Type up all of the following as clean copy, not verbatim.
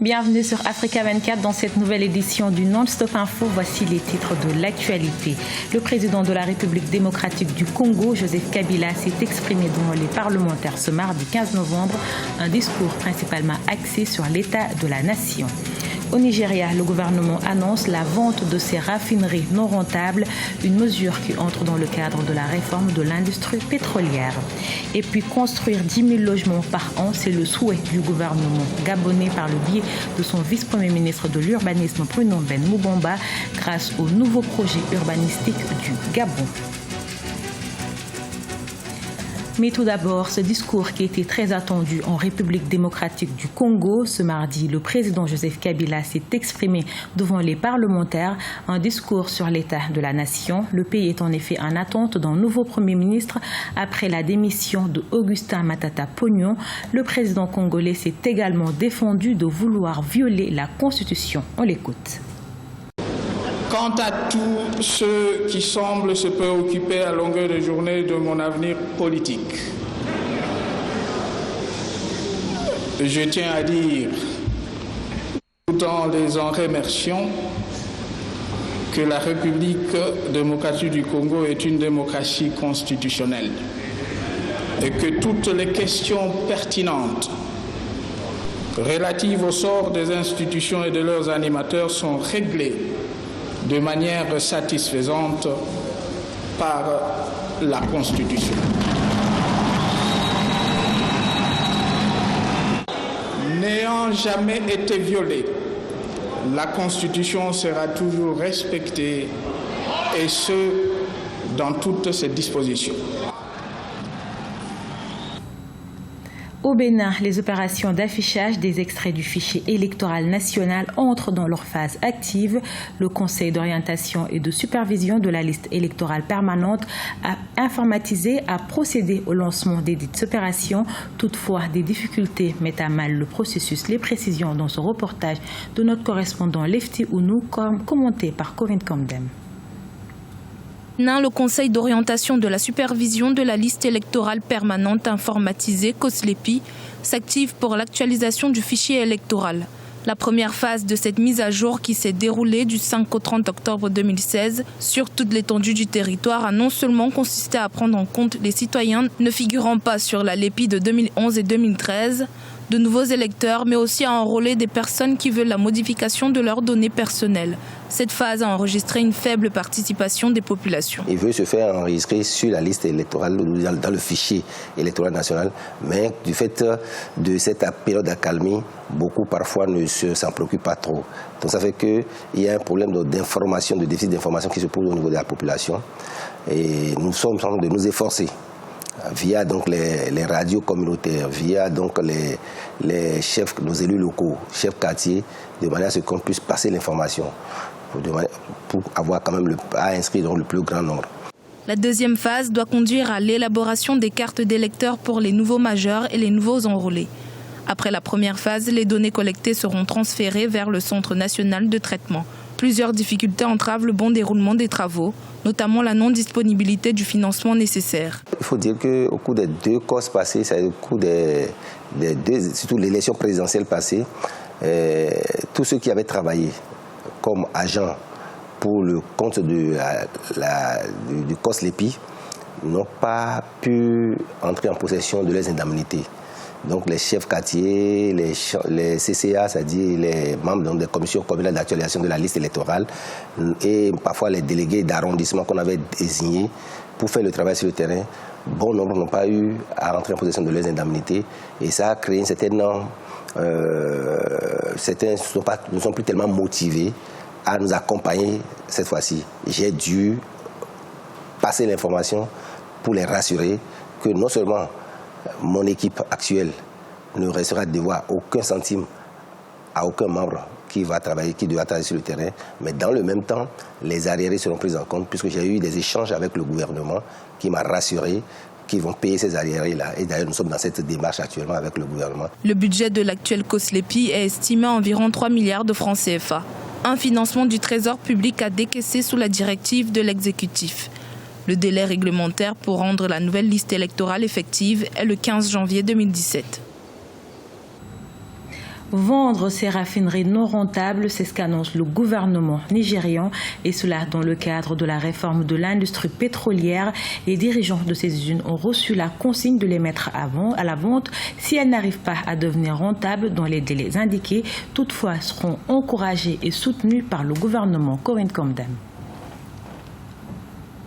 Bienvenue sur Africa 24 dans cette nouvelle édition du Non-Stop Info. Voici les titres de l'actualité. Le président de la République démocratique du Congo, Joseph Kabila, s'est exprimé devant les parlementaires ce mardi 15 novembre. Un discours principalement axé sur l'état de la nation. Au Nigeria, le gouvernement annonce la vente de ses raffineries non rentables, une mesure qui entre dans le cadre de la réforme de l'industrie pétrolière. Et puis construire 10 000 logements par an, c'est le souhait du gouvernement gabonais par le biais de son vice-premier ministre de l'urbanisme Bruno Ben Moubamba grâce au nouveau projet urbanistique du Gabon. Mais tout d'abord, ce discours qui était très attendu en République démocratique du Congo. Ce mardi, le président Joseph Kabila s'est exprimé devant les parlementaires. Un discours sur l'état de la nation. Le pays est en effet en attente d'un nouveau Premier ministre après la démission de Augustin Matata Pognon. Le président congolais s'est également défendu de vouloir violer la Constitution. On l'écoute. Quant à tous ceux qui semblent se préoccuper à longueur de journée de mon avenir politique, je tiens à dire, tout en les en remerciant, que la République démocratique du Congo est une démocratie constitutionnelle et que toutes les questions pertinentes relatives au sort des institutions et de leurs animateurs sont réglées de manière satisfaisante par la Constitution. N'ayant jamais été violée, la Constitution sera toujours respectée, et ce, dans toutes ses dispositions. Au Bénin, les opérations d'affichage des extraits du fichier électoral national entrent dans leur phase active. Le Conseil d'orientation et de supervision de la liste électorale permanente a informatisé, a procédé au lancement des dites opérations. Toutefois, des difficultés mettent à mal le processus. Les précisions dans ce reportage de notre correspondant Lefty Ounou, commenté par Corinne Kamdem. Le Conseil d'orientation de la supervision de la liste électorale permanente informatisée, COSLEPI, s'active pour l'actualisation du fichier électoral. La première phase de cette mise à jour qui s'est déroulée du 5 au 30 octobre 2016 sur toute l'étendue du territoire a non seulement consisté à prendre en compte les citoyens ne figurant pas sur la LEPI de 2011 et 2013, de nouveaux électeurs, mais aussi à enrôler des personnes qui veulent la modification de leurs données personnelles. Cette phase a enregistré une faible participation des populations. Il veut se faire enregistrer sur la liste électorale, dans le fichier électoral national, mais du fait de cette période d'accalmie, beaucoup parfois ne s'en préoccupent pas trop. Donc ça fait qu'il y a un problème d'information, de déficit d'information qui se pose au niveau de la population. Et nous sommes en train de nous efforcer via donc les radios communautaires, via donc les chefs, nos élus locaux, chefs quartiers, de manière à ce qu'on puisse passer l'information pour avoir quand même à inscrire dans le plus grand nombre. La deuxième phase doit conduire à l'élaboration des cartes d'électeurs pour les nouveaux majeurs et les nouveaux enrôlés. Après la première phase, les données collectées seront transférées vers le Centre national de traitement. Plusieurs difficultés entravent le bon déroulement des travaux, notamment la non-disponibilité du financement nécessaire. Il faut dire qu'au cours des deux COS passés, au cours surtout l'élection présidentielle passée, tous ceux qui avaient travaillé comme agents pour le compte du COSLEPI n'ont pas pu entrer en possession de leurs indemnités. Donc les chefs quartiers, les CCA, c'est-à-dire les membres des commissions communales d'actualisation de la liste électorale et parfois les délégués d'arrondissement qu'on avait désignés pour faire le travail sur le terrain, bon nombre n'ont pas eu à rentrer en possession de leurs indemnités et ça a créé une certaine... certains ne sont plus tellement motivés à nous accompagner cette fois-ci. J'ai dû passer l'information pour les rassurer que non seulement mon équipe actuelle ne restera devoir aucun centime à aucun membre qui devra travailler sur le terrain, mais dans le même temps, les arriérés seront pris en compte puisque j'ai eu des échanges avec le gouvernement qui m'a rassuré qu'ils vont payer ces arriérés-là. Et d'ailleurs, nous sommes dans cette démarche actuellement avec le gouvernement. Le budget de l'actuel COSLEPI est estimé à environ 3 milliards de francs CFA. Un financement du Trésor public à décaisser sous la directive de l'exécutif. Le délai réglementaire pour rendre la nouvelle liste électorale effective est le 15 janvier 2017. Vendre ces raffineries non rentables, c'est ce qu'annonce le gouvernement nigérian, et cela dans le cadre de la réforme de l'industrie pétrolière. Les dirigeants de ces usines ont reçu la consigne de les mettre à la vente si elles n'arrivent pas à devenir rentables dans les délais indiqués. Toutefois, seront encouragés et soutenus par le gouvernement. Corinne Kamdem.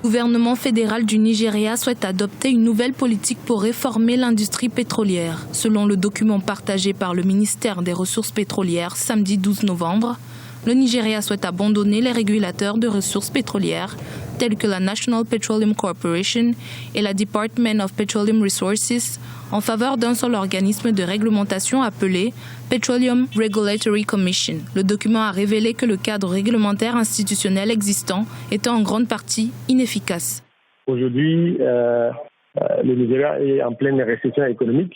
Le gouvernement fédéral du Nigeria souhaite adopter une nouvelle politique pour réformer l'industrie pétrolière. Selon le document partagé par le ministère des Ressources pétrolières samedi 12 novembre, le Nigeria souhaite abandonner les régulateurs de ressources pétrolières tels que la National Petroleum Corporation et la Department of Petroleum Resources en faveur d'un seul organisme de réglementation appelé Petroleum Regulatory Commission. Le document a révélé que le cadre réglementaire institutionnel existant était en grande partie inefficace. Aujourd'hui, le Nigeria est en pleine récession économique.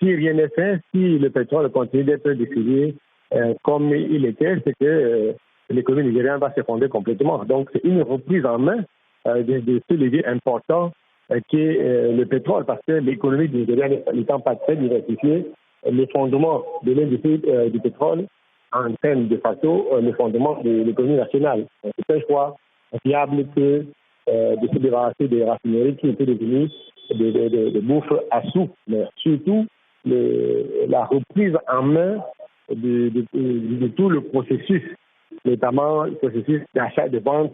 Si rien n'est fait, si le pétrole continue d'être distribué comme il était, c'est que l'économie nigériane va s'effondrer complètement. Donc, c'est une reprise en main de ce levier important qui est le pétrole, parce que l'économie nigériane n'étant pas très diversifiée, les fondements de l'industrie du pétrole entraînent de facto le fondement de l'économie nationale. C'est un choix fiable que de se débarrasser des raffineries qui étaient devenues de bouffe à sous, mais surtout la reprise en main de tout le processus, notamment le processus d'achat et de vente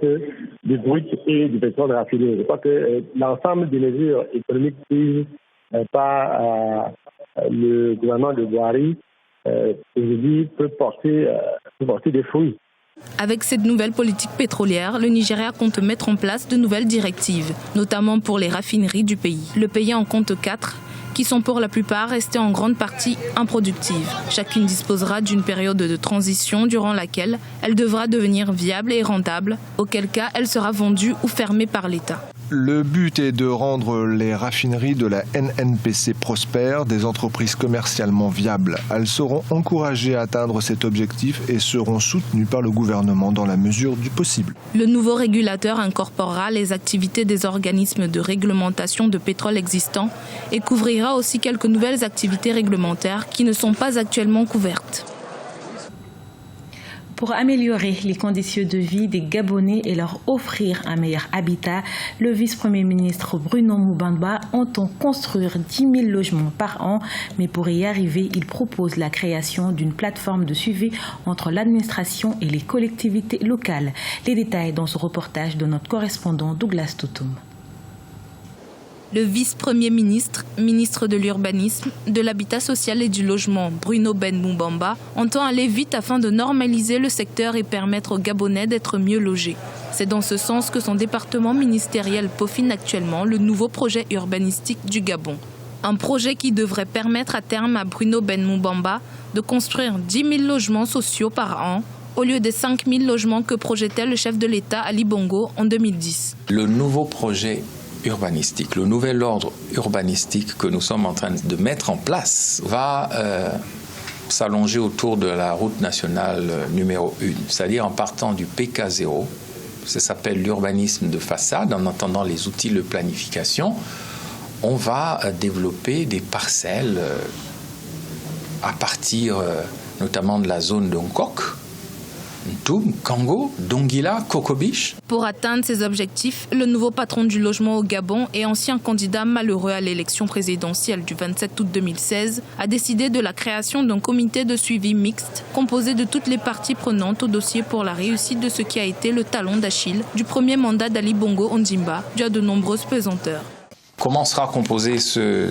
du brut et du pétrole raffiné. Je crois que l'ensemble des mesures économiques prises par le gouvernement de Buhari aujourd'hui peut porter des fruits. Avec cette nouvelle politique pétrolière, le Nigeria compte mettre en place de nouvelles directives, notamment pour les raffineries du pays. Le pays en compte 4, qui sont pour la plupart restées en grande partie improductives. Chacune disposera d'une période de transition durant laquelle elle devra devenir viable et rentable, auquel cas elle sera vendue ou fermée par l'État. Le but est de rendre les raffineries de la NNPC prospères, des entreprises commercialement viables. Elles seront encouragées à atteindre cet objectif et seront soutenues par le gouvernement dans la mesure du possible. Le nouveau régulateur incorporera les activités des organismes de réglementation de pétrole existants et couvrira aussi quelques nouvelles activités réglementaires qui ne sont pas actuellement couvertes. Pour améliorer les conditions de vie des Gabonais et leur offrir un meilleur habitat, le vice-premier ministre Bruno Mubamba entend construire 10 000 logements par an. Mais pour y arriver, il propose la création d'une plateforme de suivi entre l'administration et les collectivités locales. Les détails dans ce reportage de notre correspondant Douglas Toutoum. Le vice-premier ministre, ministre de l'Urbanisme, de l'Habitat social et du Logement, Bruno Ben Mubamba, entend aller vite afin de normaliser le secteur et permettre aux Gabonais d'être mieux logés. C'est dans ce sens que son département ministériel peaufine actuellement le nouveau projet urbanistique du Gabon. Un projet qui devrait permettre à terme à Bruno Ben Mubamba de construire 10 000 logements sociaux par an, au lieu des 5 000 logements que projetait le chef de l'État Ali Bongo en 2010. Le nouveau projet urbanistique, le nouvel ordre urbanistique que nous sommes en train de mettre en place va s'allonger autour de la route nationale numéro 1, c'est-à-dire en partant du PK0, ça s'appelle l'urbanisme de façade, en entendant les outils de planification, on va développer des parcelles à partir notamment de la zone d'Ongkok, Ntoum, Kango, Dongila, Kokobiche. Pour atteindre ces objectifs, le nouveau patron du logement au Gabon et ancien candidat malheureux à l'élection présidentielle du 27 août 2016 a décidé de la création d'un comité de suivi mixte composé de toutes les parties prenantes au dossier pour la réussite de ce qui a été le talon d'Achille du premier mandat d'Ali Bongo Ondimba, dû à de nombreuses pesanteurs. Comment sera composé ce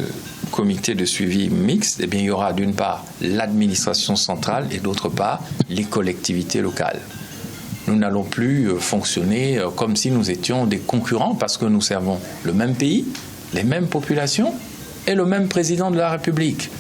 comité de suivi mixte? Eh bien, il y aura d'une part l'administration centrale et d'autre part les collectivités locales. Nous n'allons plus fonctionner comme si nous étions des concurrents parce que nous servons le même pays, les mêmes populations et le même président de la République.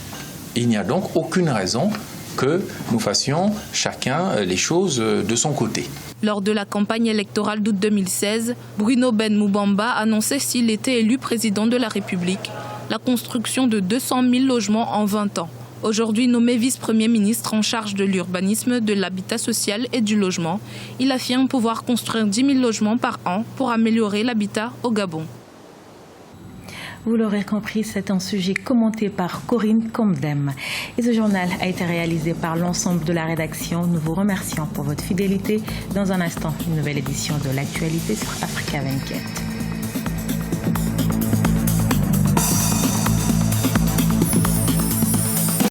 Il n'y a donc aucune raison que nous fassions chacun les choses de son côté. Lors de la campagne électorale d'août 2016, Bruno Ben Mubamba annonçait, s'il était élu président de la République, la construction de 200 000 logements en 20 ans. Aujourd'hui nommé vice-premier ministre en charge de l'urbanisme, de l'habitat social et du logement, il affirme pouvoir construire 10 000 logements par an pour améliorer l'habitat au Gabon. Vous l'aurez compris, c'est un sujet commenté par Corinne Comdem. Et ce journal a été réalisé par l'ensemble de la rédaction. Nous vous remercions pour votre fidélité. Dans un instant, une nouvelle édition de l'actualité sur Africa 24.